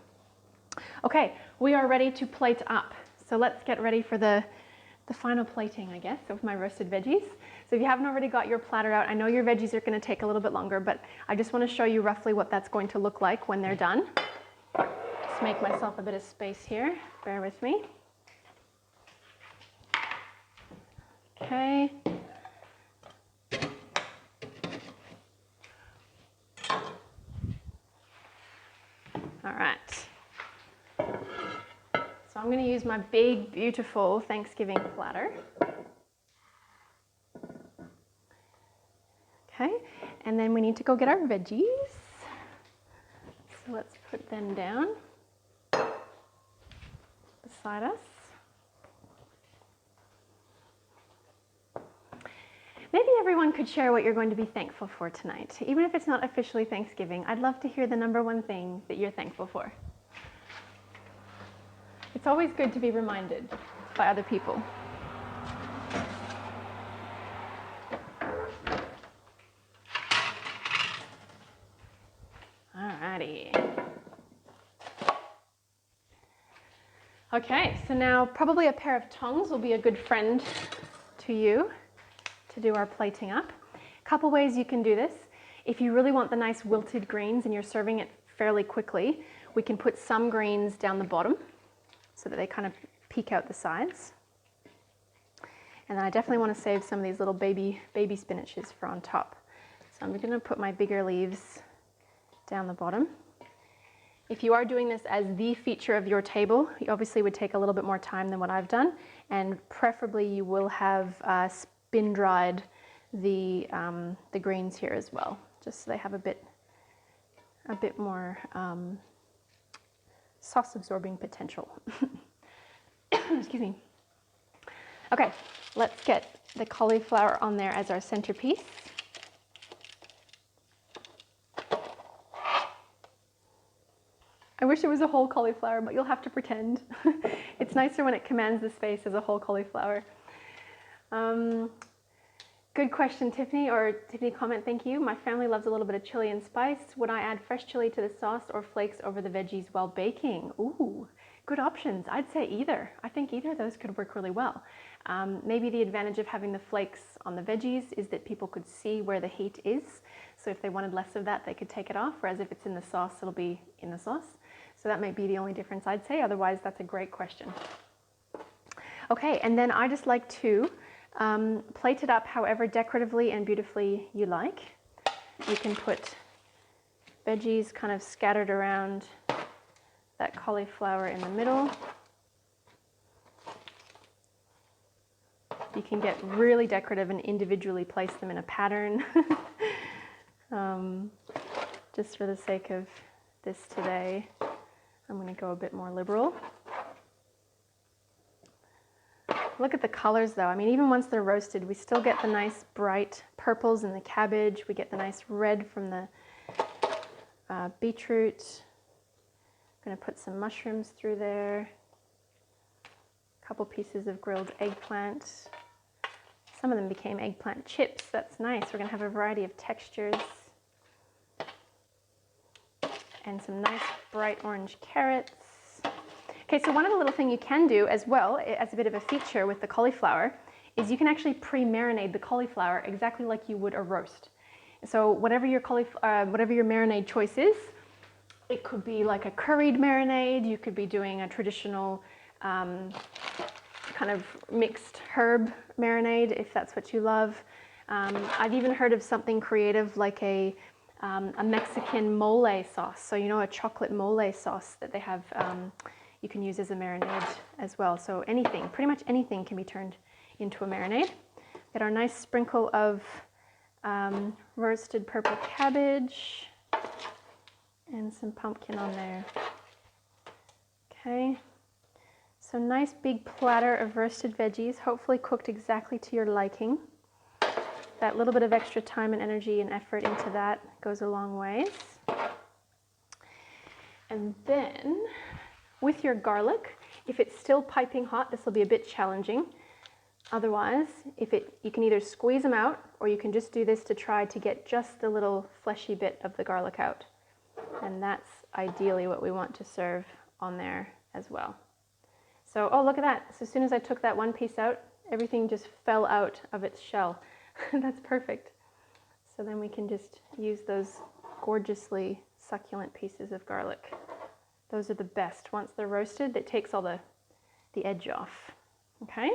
Okay, we are ready to plate up. So let's get ready for the final plating, I guess, of my roasted veggies. So if you haven't already got your platter out, I know your veggies are going to take a little bit longer, but I just want to show you roughly what that's going to look like when they're done. Just make myself a bit of space here. Bear with me. Okay. All right. So I'm going to use my big, beautiful Thanksgiving platter. Okay, and then we need to go get our veggies. So let's put them down beside us. Maybe everyone could share what you're going to be thankful for tonight. Even if it's not officially Thanksgiving, I'd love to hear the #1 thing that you're thankful for. It's always good to be reminded by other people. Alrighty. Okay, so now probably a pair of tongs will be a good friend to you to do our plating up. A couple ways you can do this. If you really want the nice wilted greens and you're serving it fairly quickly, we can put some greens down the bottom so that they kind of peek out the sides. And then I definitely want to save some of these little baby spinaches for on top. So I'm going to put my bigger leaves down the bottom. If you are doing this as the feature of your table, you obviously would take a little bit more time than what I've done, and preferably you will have spin dried the greens here as well, just so they have a bit more sauce absorbing potential. Excuse me. Okay, let's get the cauliflower on there as our centerpiece. I wish it was a whole cauliflower, but you'll have to pretend. It's nicer when it commands the space as a whole cauliflower. Good question, Tiffany, or Tiffany comment, thank you. My family loves a little bit of chili and spice. Would I add fresh chili to the sauce or flakes over the veggies while baking? Ooh, good options. I'd say either. I think either of those could work really well. Maybe the advantage of having the flakes on the veggies is that people could see where the heat is. So if they wanted less of that, they could take it off, whereas if it's in the sauce, it'll be in the sauce. So that might be the only difference I'd say. Otherwise, that's a great question. Okay, and then I just like to plate it up however decoratively and beautifully you like. You can put veggies kind of scattered around that cauliflower in the middle. You can get really decorative and individually place them in a pattern. Just for the sake of this today, I'm going to go a bit more liberal. Look at the colors though. I mean, even once they're roasted, we still get the nice bright purples in the cabbage. We get the nice red from the beetroot. I'm going to put some mushrooms through there. A couple pieces of grilled eggplant. Some of them became eggplant chips. That's nice. We're going to have a variety of textures. And some nice bright orange carrots. Okay, so one other little thing you can do as well, as a bit of a feature with the cauliflower, is you can actually pre-marinate the cauliflower exactly like you would a roast. So whatever your marinade choice is, it could be like a curried marinade, you could be doing a traditional kind of mixed herb marinade if that's what you love. I've even heard of something creative like a Mexican mole sauce. So you know, a chocolate mole sauce that they have, you can use as a marinade as well. So anything, pretty much anything can be turned into a marinade. Get our nice sprinkle of roasted purple cabbage and some pumpkin on there. Okay, so nice big platter of roasted veggies, hopefully cooked exactly to your liking. That little bit of extra time and energy and effort into that goes a long ways. And then with your garlic, if it's still piping hot, this will be a bit challenging. Otherwise, you can either squeeze them out or you can just do this to try to get just the little fleshy bit of the garlic out. And that's ideally what we want to serve on there as well. So, oh, look at that. So as soon as I took that one piece out, everything just fell out of its shell. That's perfect. So then we can just use those gorgeously succulent pieces of garlic. Those are the best. Once they're roasted, it takes all the edge off. Okay,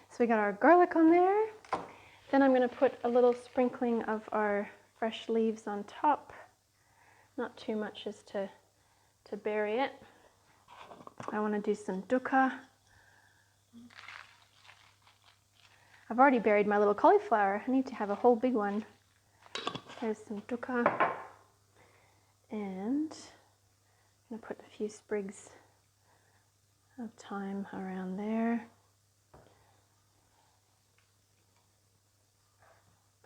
so we got our garlic on there. Then I'm going to put a little sprinkling of our fresh leaves on top. Not too much as to bury it. I want to do some dukkha. I've already buried my little cauliflower. I need to have a whole big one. There's some dukkha. And I'm going to put a few sprigs of thyme around there.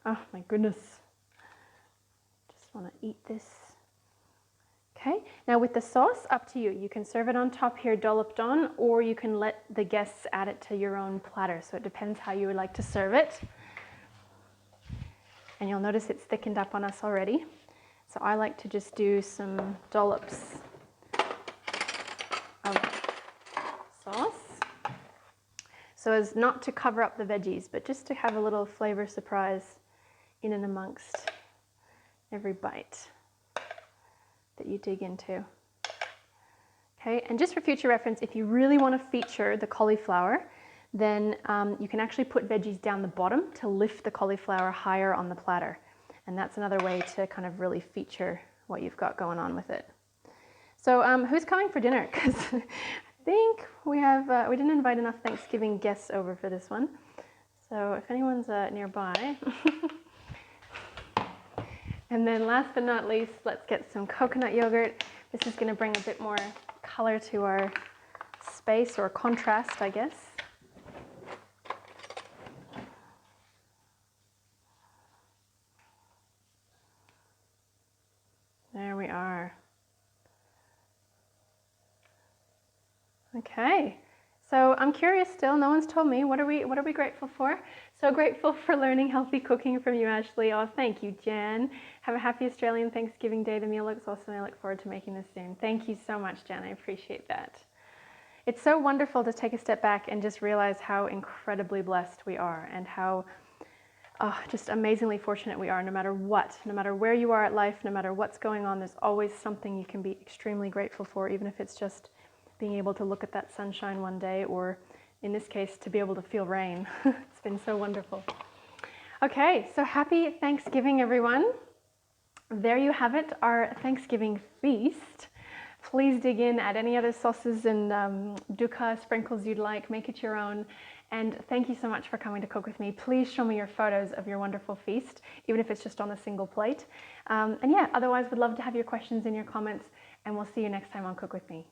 Oh my goodness. Just want to eat this. Okay, now with the sauce, up to you. You can serve it on top here, dolloped on, or you can let the guests add it to your own platter. So it depends how you would like to serve it. And you'll notice it's thickened up on us already. So I like to just do some dollops of sauce. So as not to cover up the veggies, but just to have a little flavor surprise in and amongst every bite that you dig into. Okay, and just for future reference, if you really want to feature the cauliflower, then you can actually put veggies down the bottom to lift the cauliflower higher on the platter. And that's another way to kind of really feature what you've got going on with it. So who's coming for dinner? Because I think we didn't invite enough Thanksgiving guests over for this one. So if anyone's nearby. And then last but not least, let's get some coconut yogurt. This is going to bring a bit more color to our space, or contrast, I guess. There we are. Okay. So I'm curious still, no one's told me, what are we grateful for? So grateful for learning healthy cooking from you, Ashley. Oh, thank you, Jan. Have a happy Australian Thanksgiving Day. The meal looks awesome. I look forward to making this soon. Thank you so much, Jan. I appreciate that. It's so wonderful to take a step back and just realize how incredibly blessed we are, and how just amazingly fortunate we are, no matter what, no matter where you are at life, no matter what's going on, there's always something you can be extremely grateful for, even if it's just being able to look at that sunshine one day, or in this case, to be able to feel rain. It's been so wonderful. Okay, so happy Thanksgiving, everyone. There you have it, our Thanksgiving feast. Please dig in, add any other sauces and dukkha sprinkles you'd like, make it your own. And thank you so much for coming to cook with me. Please show me your photos of your wonderful feast, even if it's just on a single plate. And yeah, otherwise, would love to have your questions in your comments, and we'll see you next time on Cook With Me.